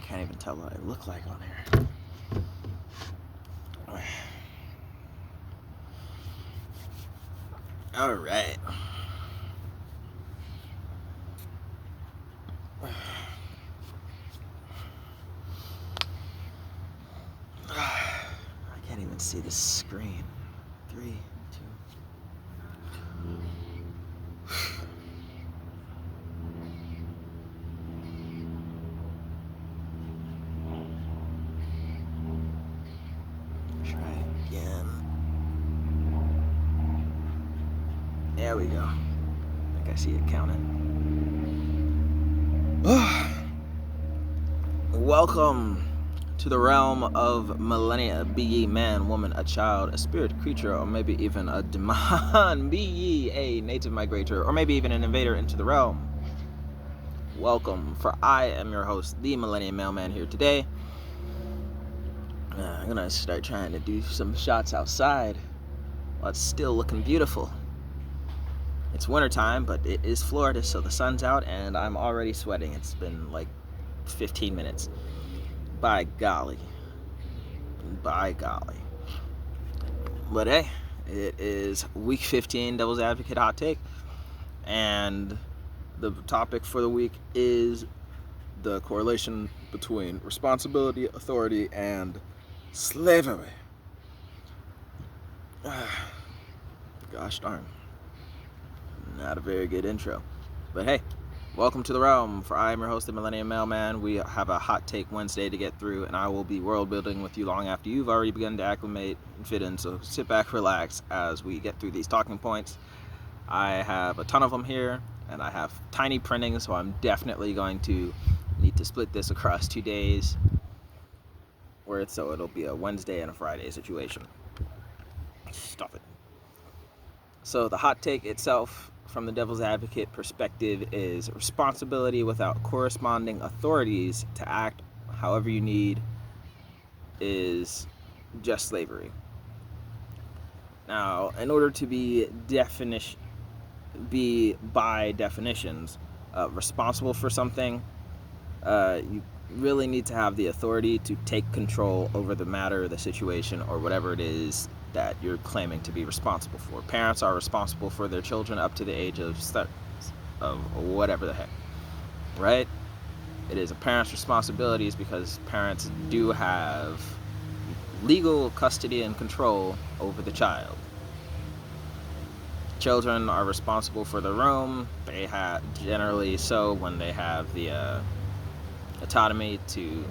can't even tell what I look like on here. All right. I can't even see the screen. 3, 2. Try again. There we go. I think I see it counting. Welcome to the realm of Millenia. Be ye man, woman, a child, a spirit creature, or maybe even a demon. Be ye a native migrator, or maybe even an invader into the realm. Welcome, for I am your host, the Millennium Mailman, here today. I'm gonna start trying to do some shots outside while it's still looking beautiful. It's wintertime, but it is Florida, so the sun's out and I'm already sweating. It's been like 15 minutes. By golly. But hey, it is week 15 Devil's Advocate Hot Take, and the topic for the week is the correlation between responsibility, authority, and slavery. Gosh darn. Not a very good intro. But hey, welcome to the realm, for I am your host, the Millennium Mailman. We have a Hot Take Wednesday to get through, and I will be world building with you long after you've already begun to acclimate and fit in. So sit back, relax as we get through these talking points. I have a ton of them here, and I have tiny printing, so I'm definitely going to need to split this across 2 days, so it'll be a Wednesday and a Friday situation. Stop it. So the hot take itself, from the Devil's Advocate perspective, is responsibility without corresponding authorities to act however you need is just slavery. Now, in order to be by definitions responsible for something, you really need to have the authority to take control over the matter, the situation, or whatever it is that you're claiming to be responsible for. Parents are responsible for their children up to the age of whatever the heck, right? It is a parent's responsibilities because parents do have legal custody and control over the child. Children are responsible for the room. They have generally so when they have the autonomy to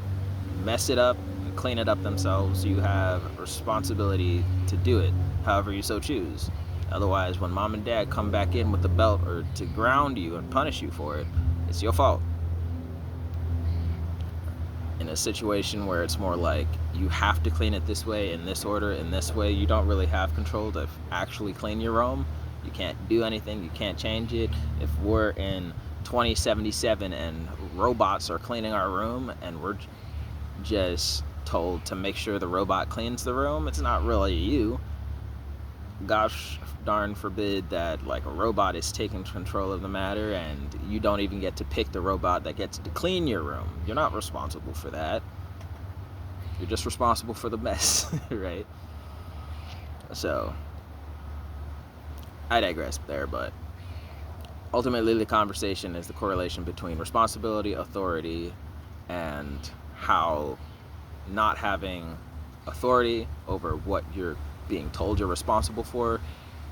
mess it up and clean it up themselves. You have a responsibility to do it however you so choose. Otherwise, when mom and dad come back in with the belt or to ground you and punish you for it, it's your fault. In a situation where it's more like you have to clean it this way, in this order, in this way, you don't really have control to actually clean your room. You can't do anything, you can't change it. If we're in 2077 and robots are cleaning our room and we're just told to make sure the robot cleans the room, it's not really you. Gosh darn forbid that like a robot is taking control of the matter and you don't even get to pick the robot that gets to clean your room. You're not responsible for that. You're just responsible for the mess, right? So I digress there, but ultimately the conversation is the correlation between responsibility, authority, and how not having authority over what you're being told you're responsible for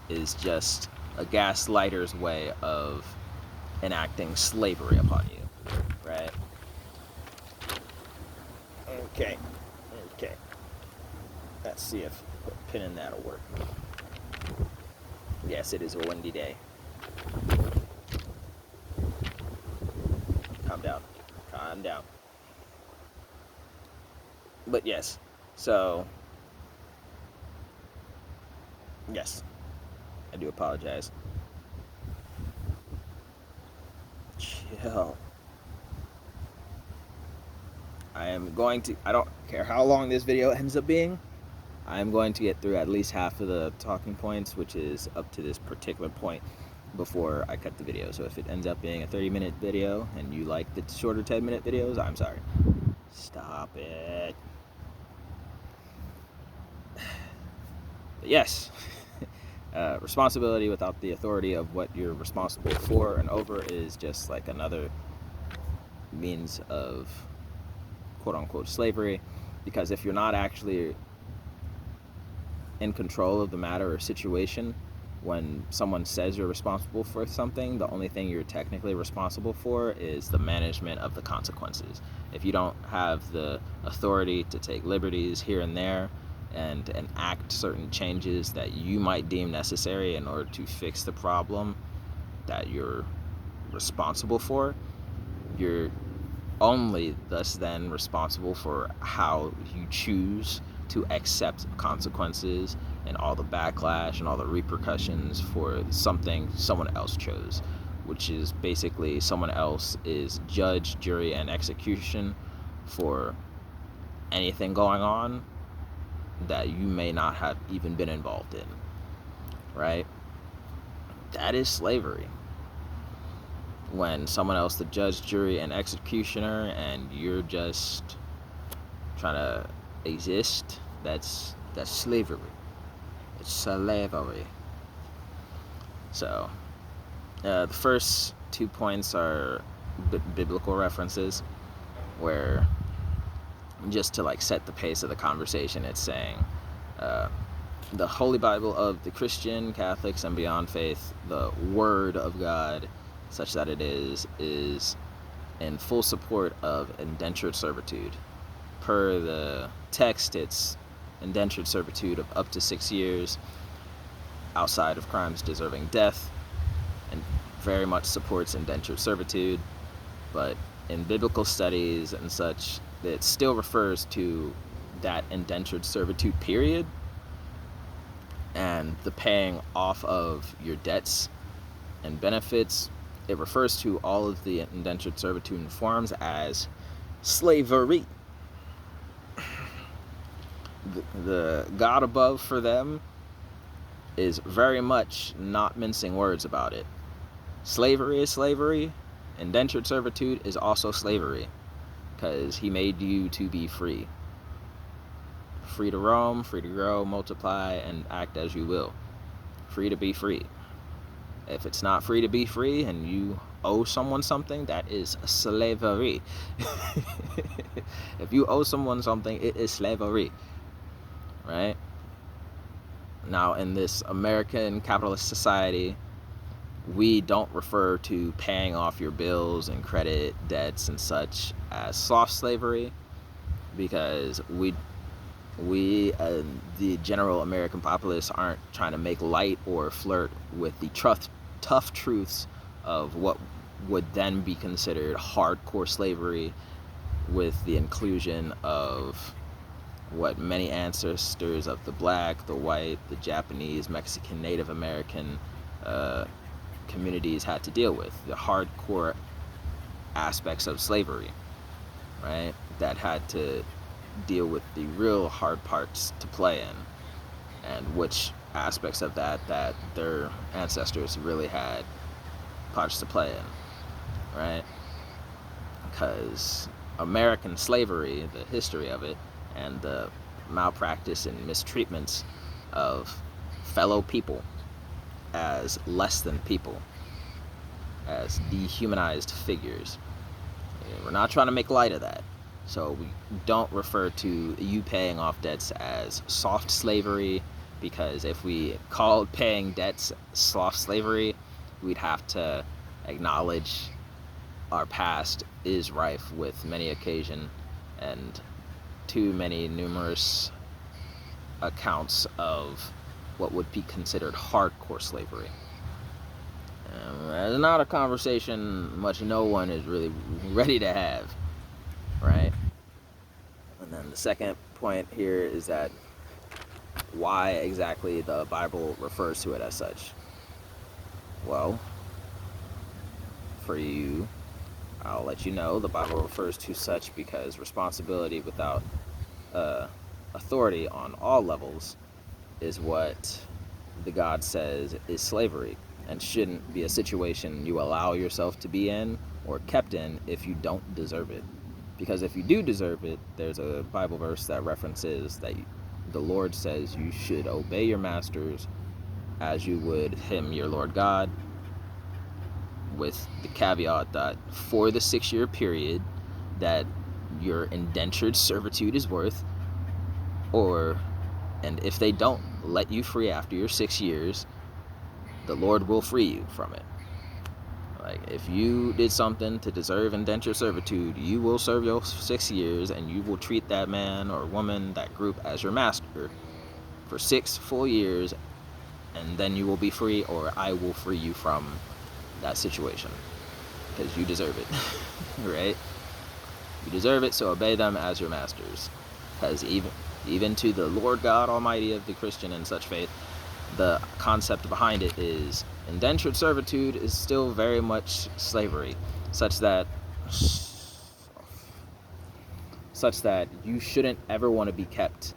is just a gaslighter's way of enacting slavery upon you, right? Okay. Let's see if pinning that'll work. Yes, it is a windy day. Calm down. But yes, so yes, I do apologize. Chill. I don't care how long this video ends up being, I'm going to get through at least half of the talking points, which is up to this particular point before I cut the video. So if it ends up being a 30-minute video and you like the shorter 10-minute videos, I'm sorry. Stop it. But yes, responsibility without the authority of what you're responsible for and over is just like another means of quote-unquote slavery, because if you're not actually in control of the matter or situation, when someone says you're responsible for something, the only thing you're technically responsible for is the management of the consequences. If you don't have the authority to take liberties here and there and enact certain changes that you might deem necessary in order to fix the problem that you're responsible for, you're only thus then responsible for how you choose to accept consequences and all the backlash and all the repercussions for something someone else chose, which is basically someone else is judge, jury, and execution for anything going on that you may not have even been involved in, right? That is slavery. When someone else the judge, jury, and executioner, and you're just trying to exist, that's slavery. It's slavery. So the first 2 points are biblical references, where just to like set the pace of the conversation, it's saying the Holy Bible of the Christian, Catholics, and beyond faith, the Word of God, such that it is in full support of indentured servitude. Per the text, it's indentured servitude of up to 6 years outside of crimes deserving death, and very much supports indentured servitude. But in biblical studies and such, it still refers to that indentured servitude period and the paying off of your debts and benefits. It refers to all of the indentured servitude forms as slavery. The God above for them is very much not mincing words about it. Slavery is slavery. Indentured servitude is also slavery, because he made you to be free. Free to roam, free to grow, multiply, and act as you will. Free to be free. If it's not free to be free and you owe someone something, that is slavery. If you owe someone something, it is slavery, right? Now, in this American capitalist society, we don't refer to paying off your bills and credit debts and such as soft slavery, because we the general American populace aren't trying to make light or flirt with the tough truths of what would then be considered hardcore slavery, with the inclusion of what many ancestors of the black, the white, the Japanese, Mexican, Native American communities had to deal with, the hardcore aspects of slavery, right? That had to deal with the real hard parts to play in, and which aspects of that their ancestors really had parts to play in, right? Because American slavery, the history of it, and the malpractice and mistreatments of fellow people as less than people, as dehumanized figures. We're not trying to make light of that. So we don't refer to you paying off debts as soft slavery, because if we called paying debts soft slavery, we'd have to acknowledge our past is rife with many occasion and too many numerous accounts of what would be considered hardcore slavery. That's not a conversation much no one is really ready to have, right? And then the second point here is that why exactly the Bible refers to it as such. Well, for you, I'll let you know the Bible refers to such because responsibility without authority on all levels is what the God says is slavery, and shouldn't be a situation you allow yourself to be in or kept in if you don't deserve it. Because if you do deserve it, there's a Bible verse that references that the Lord says you should obey your masters as you would him, your Lord God, with the caveat that for the 6-year period that your indentured servitude is worth, and if they don't let you free after your 6 years, the Lord will free you from it. Like, if you did something to deserve indentured servitude, you will serve your 6 years, and you will treat that man or woman, that group, as your master for 6 full years, and then you will be free, or I will free you from that situation, because you deserve it. Right? You deserve it, so obey them as your masters. Because even to the Lord God Almighty of the Christian and such faith, the concept behind it is indentured servitude is still very much slavery, such that you shouldn't ever want to be kept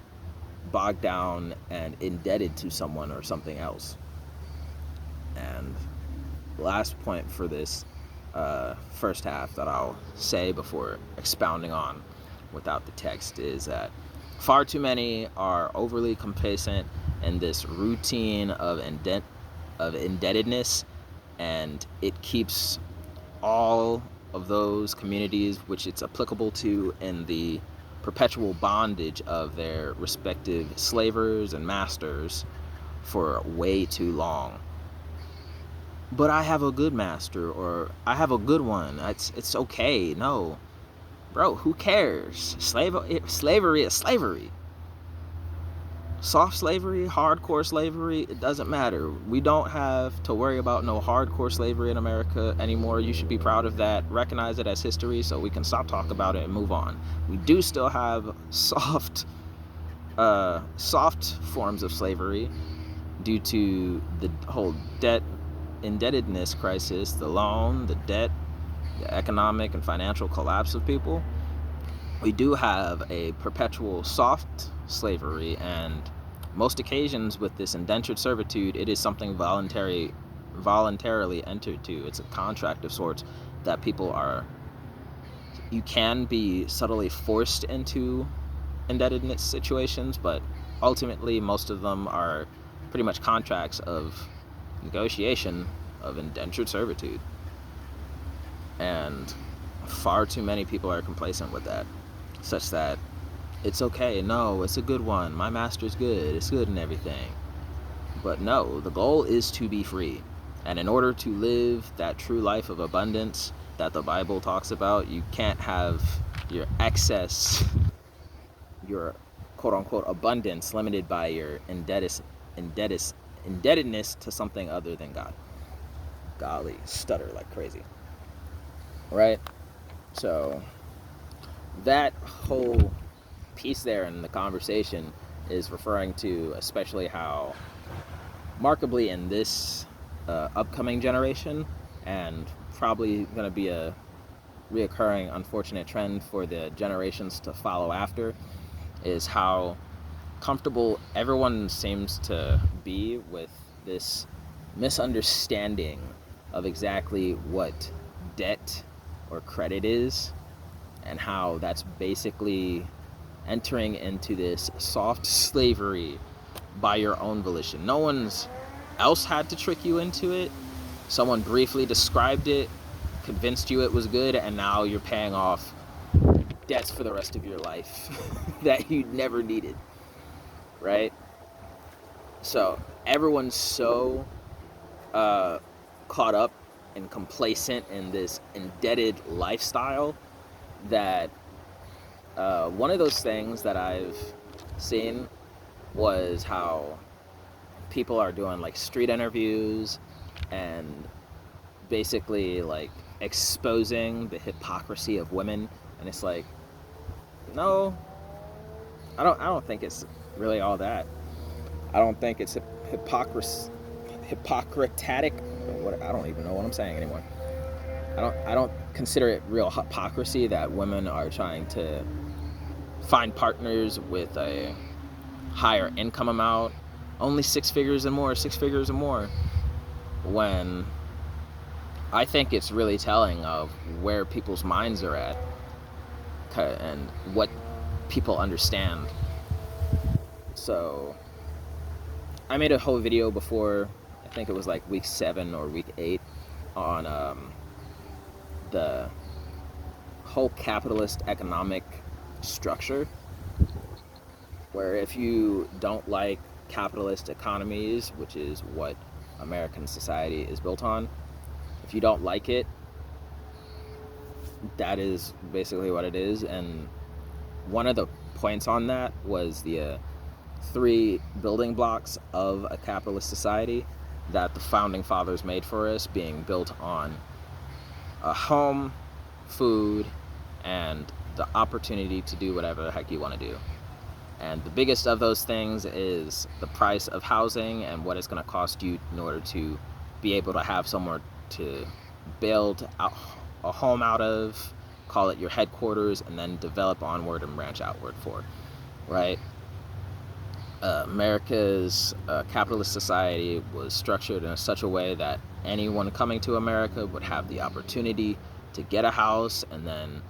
bogged down and indebted to someone or something else. And last point for this first half that I'll say before expounding on without the text is that far too many are overly complacent in this routine of indebtedness, and it keeps all of those communities which it's applicable to in the perpetual bondage of their respective slavers and masters for way too long. But I have a good master, or I have a good one. It's okay. No, bro, who cares? Slavery is slavery. Soft slavery, hardcore slavery, it doesn't matter. We don't have to worry about no hardcore slavery in America anymore. You should be proud of that. Recognize it as history so we can stop talking about it and move on. We do still have soft forms of slavery due to the whole indebtedness crisis, the loan, the debt, the economic and financial collapse of people. We do have a perpetual soft slavery, and most occasions with this indentured servitude, it is something voluntarily entered to. It's a contract of sorts that you can be subtly forced into indebtedness situations, but ultimately most of them are pretty much contracts of negotiation of indentured servitude. And far too many people are complacent with that, such that it's okay, no, it's a good one, my master's good, it's good and everything. But no, the goal is to be free. And in order to live that true life of abundance that the Bible talks about, you can't have your excess, your quote-unquote abundance limited by your indebtedness to something other than God. Golly, stutter like crazy. Right? So that whole piece there in the conversation is referring to especially how markedly in this upcoming generation, and probably going to be a reoccurring unfortunate trend for the generations to follow after, is how comfortable everyone seems to be with this misunderstanding of exactly what debt or credit is, and how that's basically entering into this soft slavery by your own volition. No one's else had to trick you into it. Someone briefly described it, convinced you it was good, and now you're paying off debts for the rest of your life that you never needed, right? So everyone's so caught up and complacent in this indebted lifestyle that one of those things that I've seen was how people are doing like street interviews and basically like exposing the hypocrisy of women, and it's like, no, I don't think it's really all that. I don't think it's hypocritatic. I don't even know what I'm saying anymore. I don't consider it real hypocrisy that women are trying to find partners with a higher income amount, only six figures and more, when I think it's really telling of where people's minds are at. and what people understand. So I made a whole video before, I think it was like week 7 or week 8, on the whole capitalist economic structure, where if you don't like capitalist economies, which is what American society is built on, if you don't like it, that is basically what it is. And one of the points on that was the 3 building blocks of a capitalist society that the founding fathers made for us, being built on a home, food, and the opportunity to do whatever the heck you want to do. And the biggest of those things is the price of housing and what it's going to cost you in order to be able to have somewhere to build a home out of, call it your headquarters, and then develop onward and branch outward for, right? America's capitalist society was structured in such a way that anyone coming to America would have the opportunity to get a house and then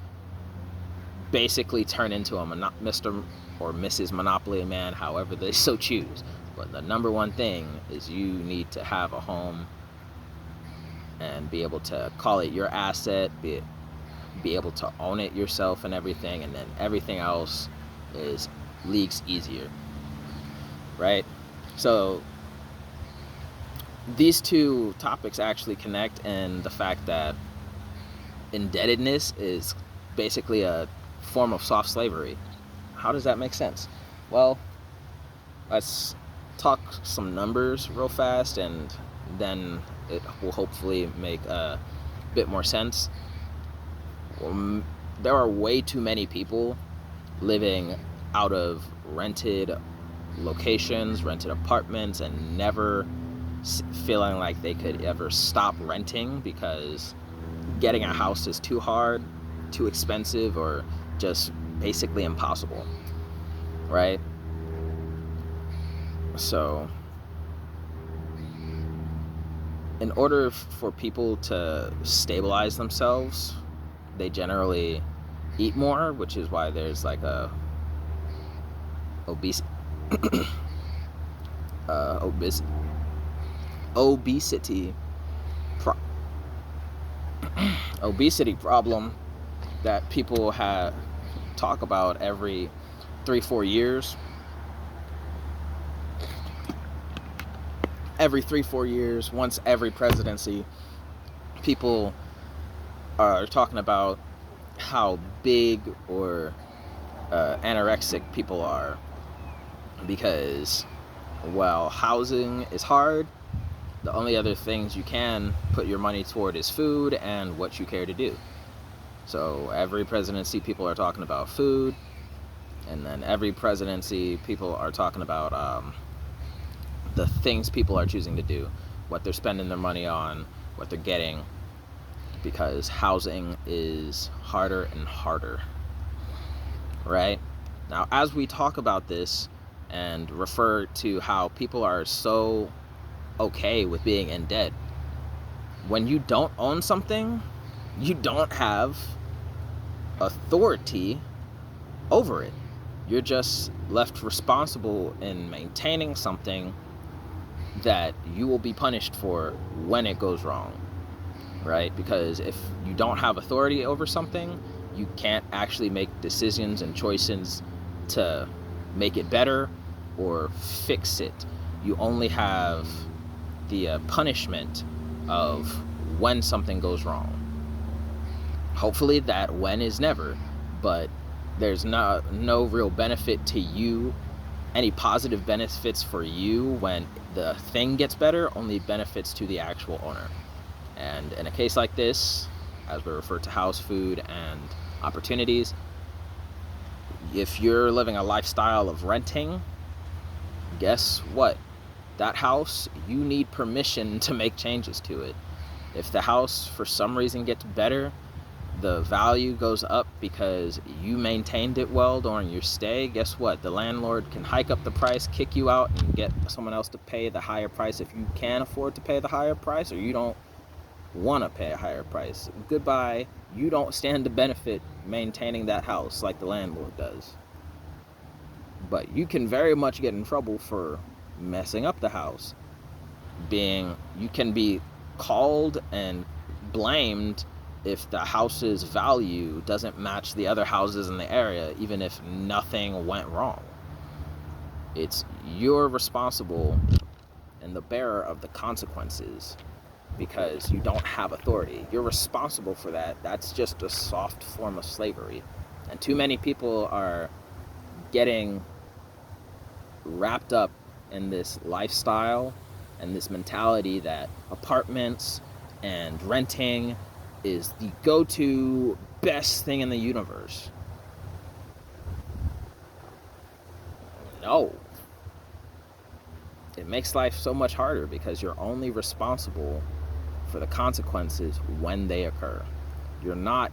basically turn into a Mr. or Mrs. Monopoly man, however they so choose. But the number one thing is you need to have a home and be able to call it your asset, be able to own it yourself and everything, and then everything else is leagues easier, right? So these two topics actually connect in the fact that indebtedness is basically a form of soft slavery. How does that make sense? Well, let's talk some numbers real fast, and then it will hopefully make a bit more sense. There are way too many people living out of rented locations, rented apartments, and never feeling like they could ever stop renting because getting a house is too hard, too expensive, or just basically impossible, right? So in order for people to stabilize themselves, they generally eat more, which is why there's like a obesity problem that people talk about every 3-4 years. Every 3-4 years, once every presidency, people are talking about how big or anorexic people are, because, well, housing is hard. The only other things you can put your money toward is food and what you care to do. So every presidency, people are talking about food, and then every presidency, people are talking about the things people are choosing to do, what they're spending their money on, what they're getting, because housing is harder and harder, right? Now, as we talk about this and refer to how people are so okay with being in debt, when you don't own something, you don't have authority over it. You're just left responsible in maintaining something that you will be punished for when it goes wrong, right? Because if you don't have authority over something, you can't actually make decisions and choices to make it better or fix it. You only have the punishment of when something goes wrong. Hopefully that when is never, but there's no real benefit to you, any positive benefits for you when the thing gets better, only benefits to the actual owner. And in a case like this, as we refer to house, food, and opportunities, if you're living a lifestyle of renting, guess what? That house, you need permission to make changes to it. If the house for some reason gets better, the value goes up because you maintained it well during your stay, guess what? The landlord can hike up the price, kick you out, and get someone else to pay the higher price if you can afford to pay the higher price, or you don't want to pay a higher price. Goodbye you don't stand to benefit maintaining that house like the landlord does. But you can very much get in trouble for messing up the house. You can be called and blamed if the house's value doesn't match the other houses in the area, even if nothing went wrong. You're responsible and the bearer of the consequences because you don't have authority. You're responsible for that. That's just a soft form of slavery. And too many people are getting wrapped up in this lifestyle and this mentality that apartments and renting is the go-to best thing in the universe. No. It makes life so much harder because you're only responsible for the consequences when they occur. You're not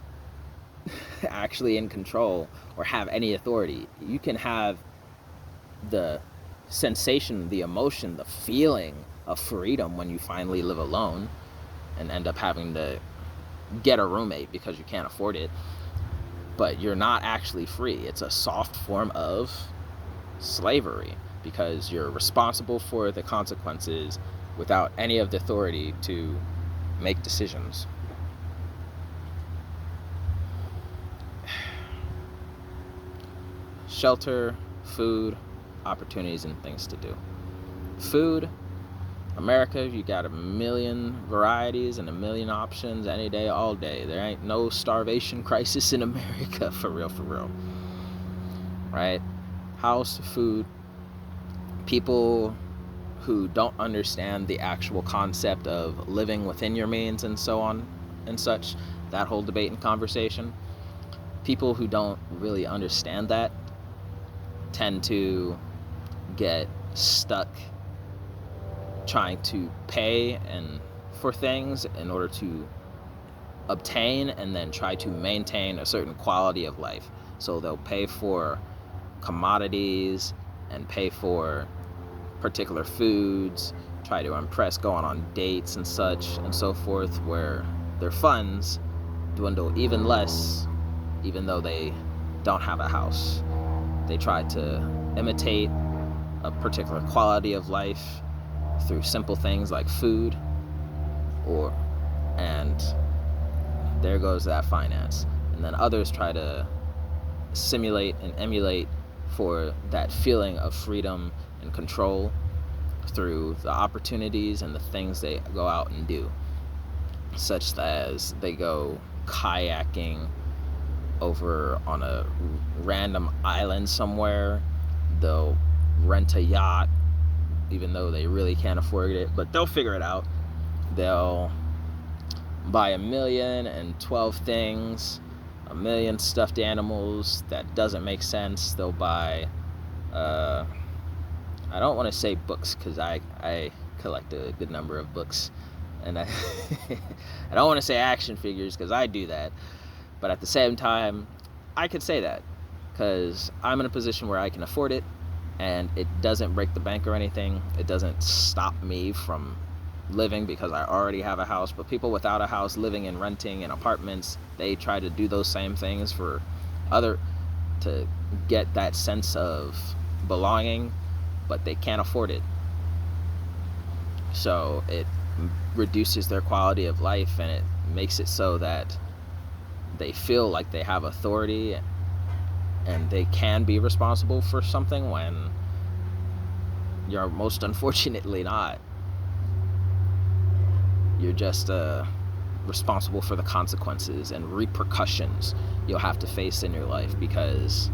actually in control or have any authority. You can have the sensation, the emotion, the feeling of freedom when you finally live alone and end up having to get a roommate because you can't afford it. But you're not actually free. It's a soft form of slavery because you're responsible for the consequences without any of the authority to make decisions. Shelter, food, opportunities, and things to do. Food, America, you got a million varieties and a million options any day, all day. There ain't no starvation crisis in America, for real. Right? House, food, people who don't understand the actual concept of living within your means and so on and such, that whole debate and conversation. People who don't really understand that tend to get stuck trying to pay and for things in order to obtain and then try to maintain a certain quality of life. So they'll pay for commodities and pay for particular foods, try to impress, going on dates and such and so forth, where their funds dwindle even less, even though they don't have a house. They try to imitate a particular quality of life through simple things like food, and there goes that finance. And then others try to simulate and emulate for that feeling of freedom and control through the opportunities and the things they go out and do, such as they go kayaking over on a random island somewhere. They'll rent a yacht even though they really can't afford it, but they'll figure it out. They'll buy 1,012 things, 1,000,000 stuffed animals that doesn't make sense. They'll buy I don't want to say books because I collect a good number of books, and I I don't want to say action figures because I do that, but at the same time I could say that because I'm in a position where I can afford it and it doesn't break the bank or anything. It doesn't stop me from living because I already have a house. But people without a house, living and renting in apartments, they try to do those same things to get that sense of belonging, but they can't afford it. So it reduces their quality of life, and it makes it so that they feel like they have authority and they can be responsible for something when you're most unfortunately not. You're just responsible for the consequences and repercussions you'll have to face in your life, because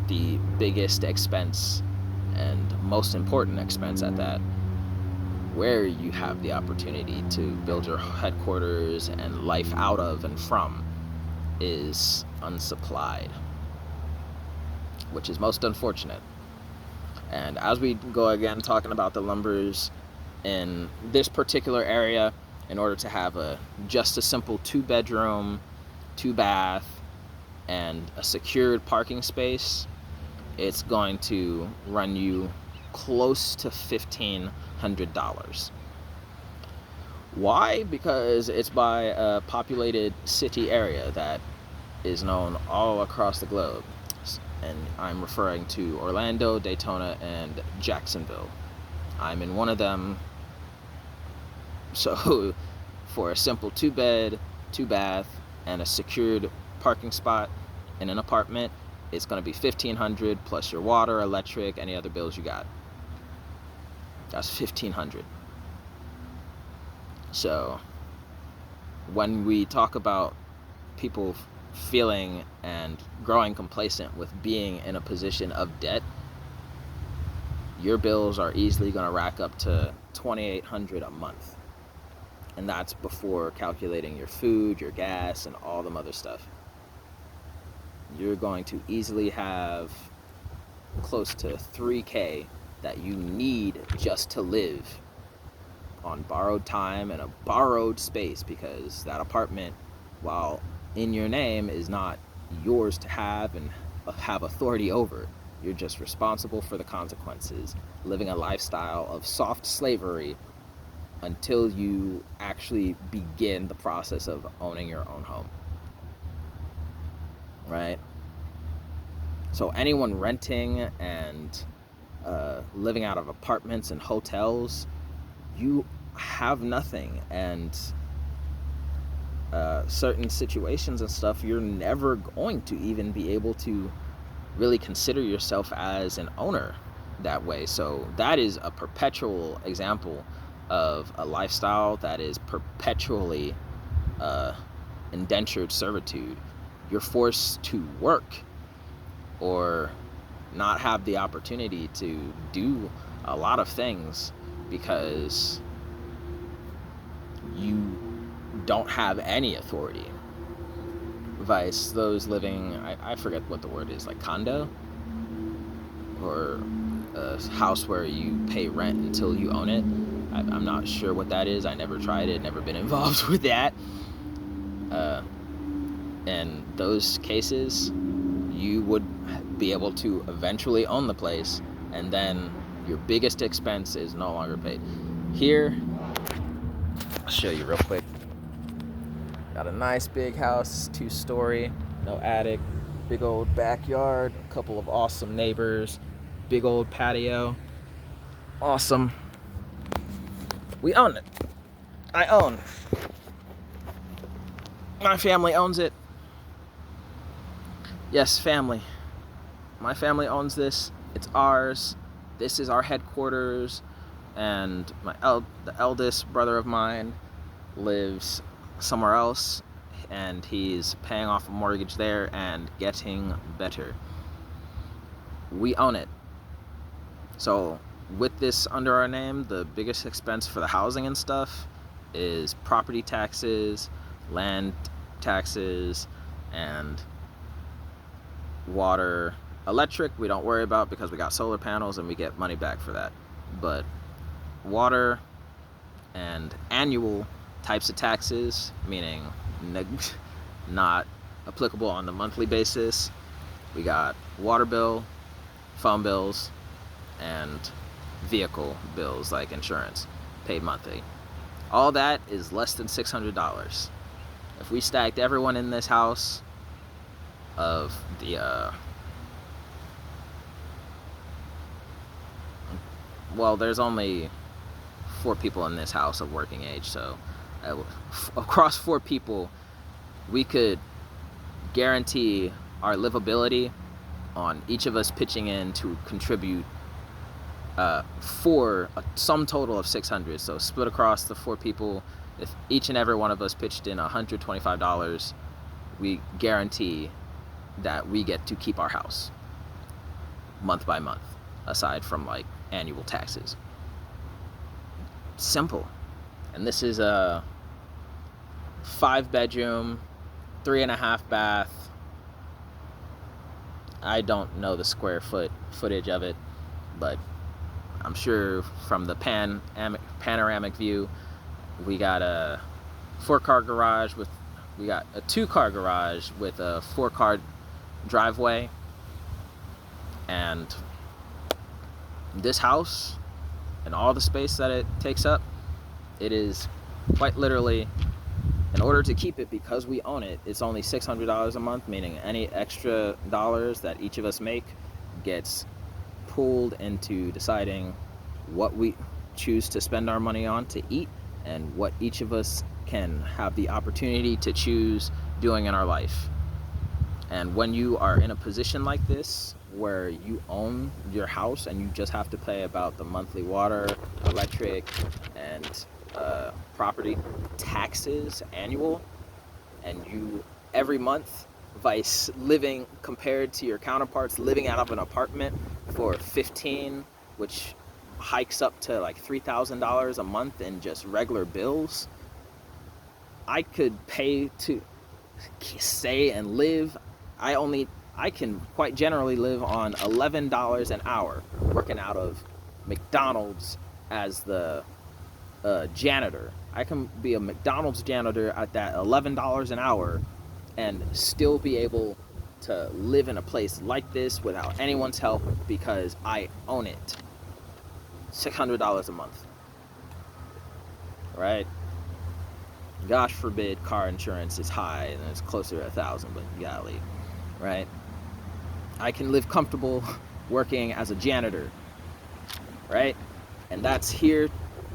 the biggest expense and most important expense at that, where you have the opportunity to build your headquarters and life out of and from, is unsupplied, which is most unfortunate. And as we go again talking about the numbers in this particular area, in order to have just a simple 2-bedroom, 2-bath, and a secured parking space, it's going to run you close to $1,500, Why? Because it's by a populated city area that is known all across the globe. And I'm referring to Orlando, Daytona, and Jacksonville. I'm in one of them. So for a simple 2-bed, 2-bath, and a secured parking spot in an apartment, it's going to be $1,500 plus your water, electric, any other bills you got. That's $1,500. So when we talk about people feeling and growing complacent with being in a position of debt, your bills are easily going to rack up to $2,800 a month. And that's before calculating your food, your gas, and all them other stuff. You're going to easily have close to $3,000 that you need just to live on borrowed time and a borrowed space, because that apartment, while in your name, is not yours to have and have authority over. You're just responsible for the consequences, living a lifestyle of soft slavery until you actually begin the process of owning your own home. Right? So anyone renting and living out of apartments and hotels, you have nothing. And certain situations and stuff, you're never going to even be able to really consider yourself as an owner that way. So that is a perpetual example of a lifestyle that is perpetually indentured servitude. You're forced to work or not have the opportunity to do a lot of things because you don't have any authority. Vice those living, I forget what the word is, like condo, or a house where you pay rent until you own it. I'm not sure what that is. I never tried it, never been involved with that. In those cases, you would be able to eventually own the place, and then your biggest expense is no longer paid. Here, I'll show you real quick. Got a nice big house, 2-story, no attic, big old backyard, a couple of awesome neighbors, big old patio. Awesome. We own it. I own. My family owns it. Yes, family. My family owns this. It's ours. This is our headquarters. And the eldest brother of mine lives somewhere else, and he's paying off a mortgage there and getting better. We own it. So with this under our name, the biggest expense for the housing and stuff is property taxes, land taxes, and water. Electric we don't worry about because we got solar panels and we get money back for that. But water and annual types of taxes, meaning not applicable on the monthly basis, we got water bill, phone bills, and vehicle bills like insurance, paid monthly. All that is less than $600. If we stacked everyone in this house of the well, there's only 4 people in this house of working age, so across 4 people, we could guarantee our livability on each of us pitching in to contribute for a sum total of $600. So split across the 4 people, if each and every one of us pitched in $125, we guarantee that we get to keep our house month by month, aside from like annual taxes. Simple. And this is a 5-bedroom, 3.5 bath. I don't know the square footage of it, but I'm sure from the panoramic view, we got a 4-car garage we got a 2-car garage with a 4-car driveway. And this house and all the space that it takes up, it is quite literally, in order to keep it, because we own it, it's only $600 a month, meaning any extra dollars that each of us make gets pooled into deciding what we choose to spend our money on to eat and what each of us can have the opportunity to choose doing in our life. And when you are in a position like this, where you own your house and you just have to pay about the monthly water, electric, and property taxes annual, and you every month, vice living compared to your counterparts living out of an apartment for 15, which hikes up to like $3,000 a month in just regular bills. I could pay to stay and live. I can quite generally live on $11 an hour working out of McDonald's as the janitor. I can be a McDonald's janitor at that $11 an hour and still be able to live in a place like this without anyone's help because I own it. $600 a month, right? Gosh forbid car insurance is high and it's closer to 1,000, but you gotta leave, right? I can live comfortable working as a janitor, right? And that's here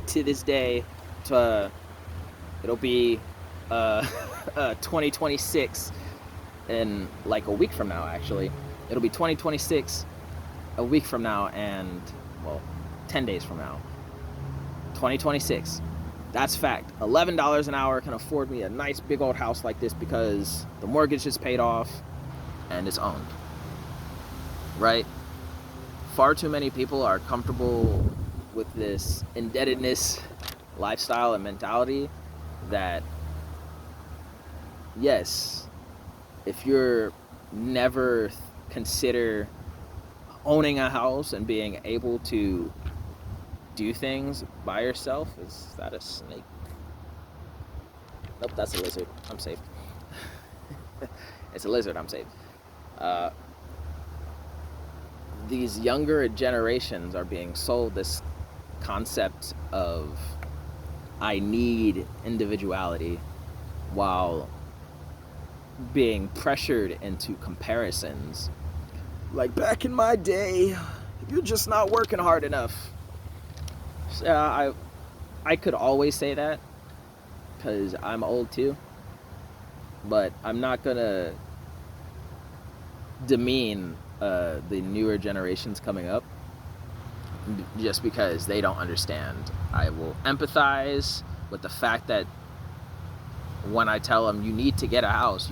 to this day. It'll be 2026 in like a week from now, actually. It'll be 2026 a week from now, and well, 10 days from now. 2026. That's fact. $11 an hour can afford me a nice big old house like this because the mortgage is paid off and it's owned. Right? Far too many people are comfortable with this indebtedness lifestyle and mentality that, yes, if you're never consider owning a house and being able to do things by yourself. Is that a snake? Nope, that's a lizard. I'm safe. It's a lizard. I'm safe. These younger generations are being sold this concept of I need individuality while being pressured into comparisons. Like back in my day, you're just not working hard enough. I could always say that because I'm old too, but I'm not gonna demean the newer generations coming up just because they don't understand. I will empathize with the fact that when I tell them you need to get a house,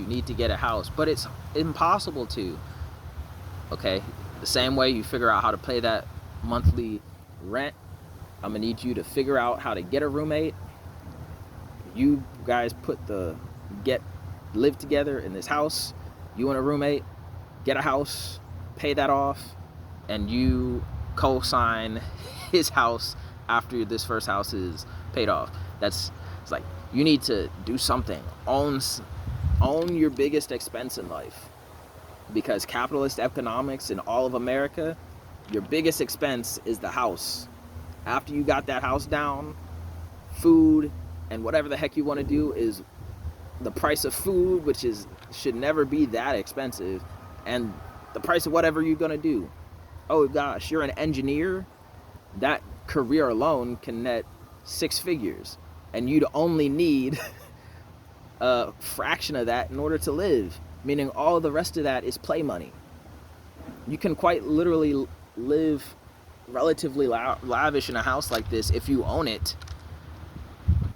but it's impossible to. Okay, the same way you figure out how to pay that monthly rent, I'm gonna need you to figure out how to get a roommate. You guys live together in this house. You and a roommate, get a house, pay that off, and you co-sign his house after this first house is paid off. It's like you need to do something. Own your biggest expense in life. Because capitalist economics in all of America, your biggest expense is the house. After you got that house down, food and whatever the heck you want to do is the price of food, which should never be that expensive, and the price of whatever you're going to do. Oh gosh, you're an engineer? That career alone can net 6 figures, and you'd only need a fraction of that in order to live. Meaning all the rest of that is play money. You can quite literally live relatively lavish in a house like this if you own it.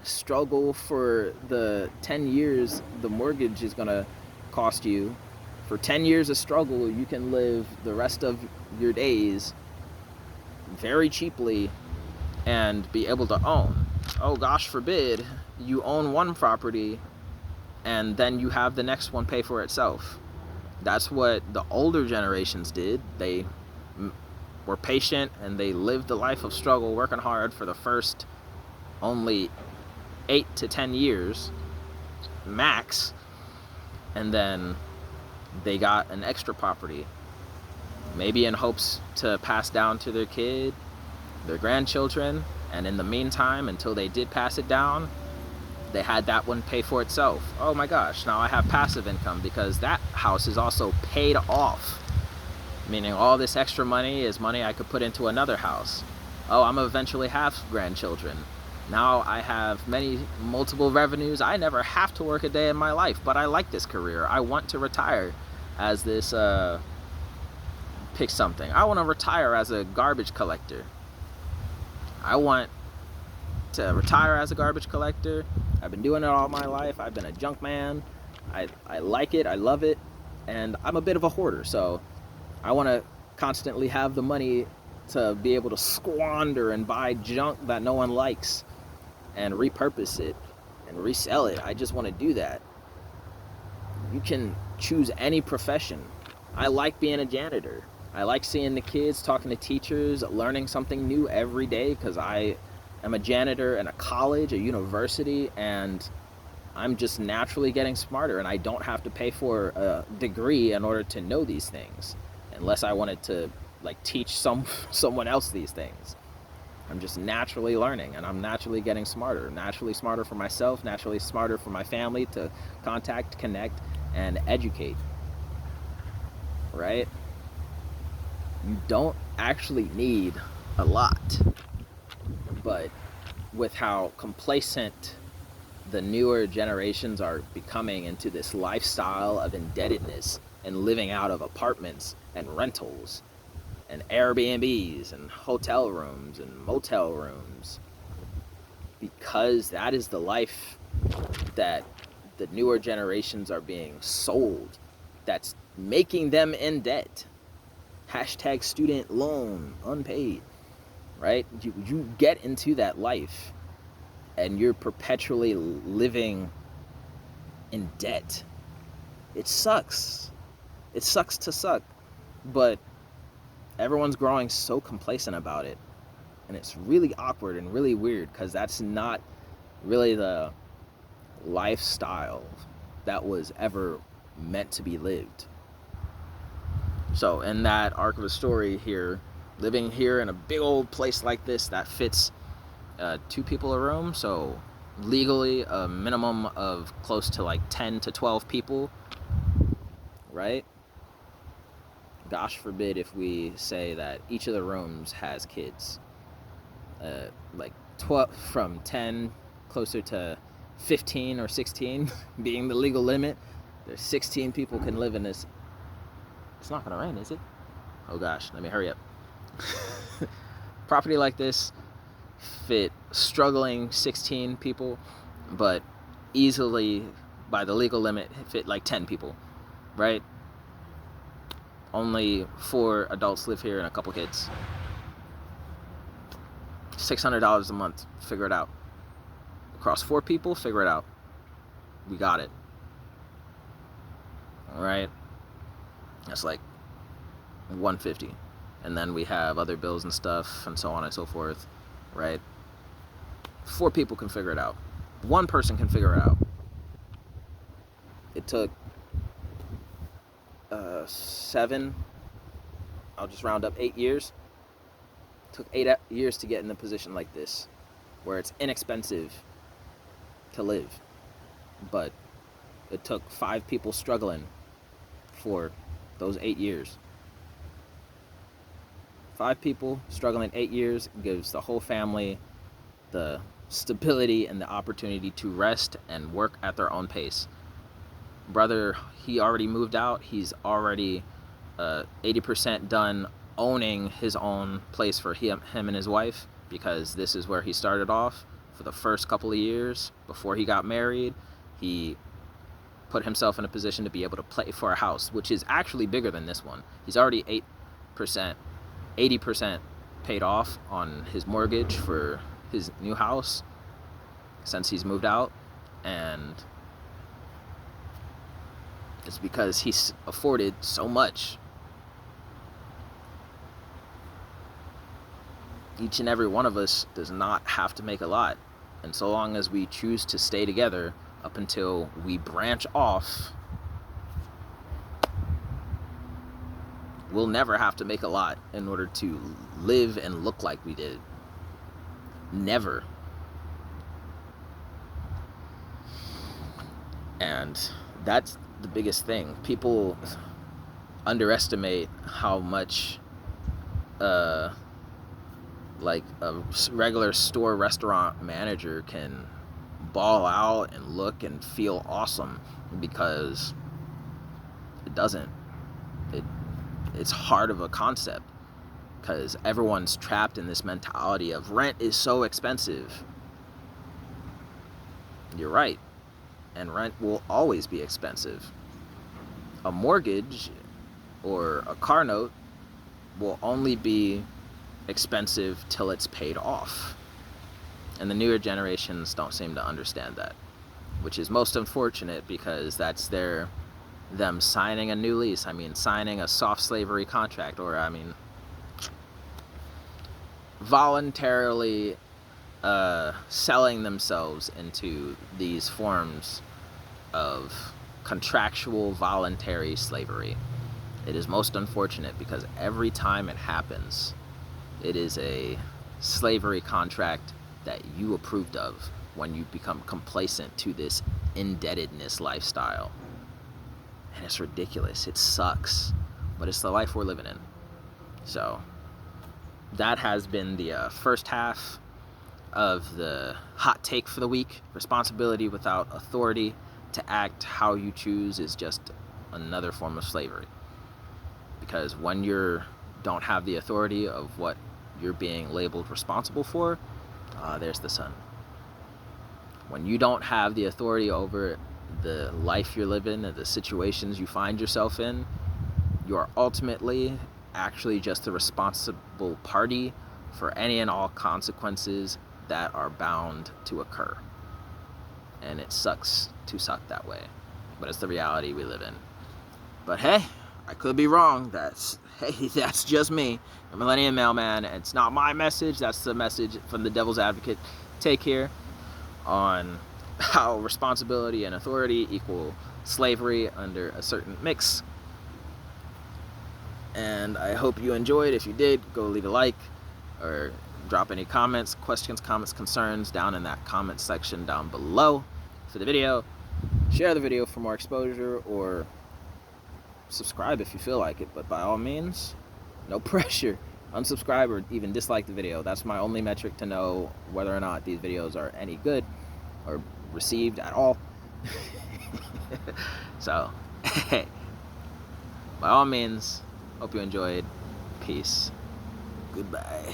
Struggle for the 10 years the mortgage is going to cost you. For 10 years of struggle, you can live the rest of your days very cheaply and be able to own. Oh gosh forbid, you own one property and then you have the next one pay for itself. That's what the older generations did. They were patient and they lived the life of struggle, working hard for the first only 8 to 10 years max, and then they got an extra property, maybe in hopes to pass down to their kid, their grandchildren, and in the meantime, until they did pass it down, They had that one pay for itself. Oh my gosh, now I have passive income because that house is also paid off. Meaning all this extra money is money I could put into another house. Oh, I'm gonna eventually have grandchildren. Now I have multiple revenues. I never have to work a day in my life, but I like this career. I want to retire as this, pick something. I want to retire as a garbage collector. I want to retire as a garbage collector. I've been doing it all my life. I've been a junk man. I like it. I love it. And I'm a bit of a hoarder, so I want to constantly have the money to be able to squander and buy junk that no one likes and repurpose it and resell it. I just want to do that. You can choose any profession. I like being a janitor. I like seeing the kids, talking to teachers, learning something new every day because I am a janitor in a college, a university, and I'm just naturally getting smarter, and I don't have to pay for a degree in order to know these things unless I wanted to like teach someone else these things. I'm just naturally learning, and I'm naturally getting smarter. Naturally smarter for myself, naturally smarter for my family to contact, connect, and educate. Right? You don't actually need a lot. But with how complacent the newer generations are becoming into this lifestyle of indebtedness and living out of apartments and rentals and Airbnbs and hotel rooms and motel rooms, because that is the life that the newer generations are being sold, that's making them in debt. Hashtag student loan unpaid, right? You get into that life and you're perpetually living in debt. It sucks. It sucks to suck, but everyone's growing so complacent about it, and it's really awkward and really weird because that's not really the lifestyle that was ever meant to be lived. So in that arc of the story here, living here in a big old place like this that fits 2 people a room, so legally a minimum of close to like 10 to 12 people, right? Gosh forbid if we say that each of the rooms has kids. Like 12, from 10 closer to 15 or 16 being the legal limit. There's 16 people can live in this. It's not gonna rain, is it? Oh gosh, let me hurry up. Property like this fit struggling 16 people, but easily by the legal limit fit like 10 people, right? Only 4 adults live here and a couple kids. $600 a month, figure it out. Across 4 people, figure it out. We got it. All right, that's like $150, and then we have other bills and stuff and so on and so forth, right? 4 people can figure it out. 1 person can figure it out. It took 7, I'll just round up 8 years. It took 8 years to get in a position like this, where it's inexpensive to live, but it took 5 people struggling for those 8 years. 5 people struggling 8 years gives the whole family the stability and the opportunity to rest and work at their own pace. Brother, he already moved out. He's already 80% done owning his own place for him and his wife, because this is where he started off for the first couple of years before he got married. He put himself in a position to be able to pay for a house, which is actually bigger than this one. He's already 80% paid off on his mortgage for his new house since he's moved out, and it's because he's afforded so much. Each and every one of us does not have to make a lot, and so long as we choose to stay together up until we branch off, we'll never have to make a lot in order to live and look like we did. Never. And that's the biggest thing. People underestimate how much like a regular store restaurant manager can ball out and look and feel awesome, because it doesn't. It's hard of a concept, because everyone's trapped in this mentality of rent is so expensive. You're right, and rent will always be expensive. A mortgage or a car note will only be expensive till it's paid off. And the newer generations don't seem to understand that, which is most unfortunate, because that's them signing a new lease. I mean, signing a soft slavery contract, or I mean, voluntarily selling themselves into these forms of contractual voluntary slavery. It is most unfortunate, because every time it happens, it is a slavery contract that you approved of when you become complacent to this indebtedness lifestyle. And it's ridiculous. It sucks, but it's the life we're living in. So that has been the first half of the hot take for the week. Responsibility without authority to act how you choose is just another form of slavery. Because when you don't have the authority of what you're being labeled responsible for, there's the sun. When you don't have the authority over the life you're living and the situations you find yourself in, you are ultimately actually just the responsible party for any and all consequences that are bound to occur. And it sucks to suck that way, but it's the reality we live in. But hey, I could be wrong. That's just me, a Millennium Mailman. It's not my message. That's the message from the Devil's Advocate take here on how responsibility and authority equal slavery under a certain mix. And I hope you enjoyed. If you did, go leave a like or drop any comments, questions, comments, concerns down in that comment section down below for the video. Share the video for more exposure, or subscribe if you feel like it, but by all means, no pressure. Unsubscribe or even dislike the video. That's my only metric to know whether or not these videos are any good or received at all. So, hey, by all means, hope you enjoyed. Peace. Goodbye.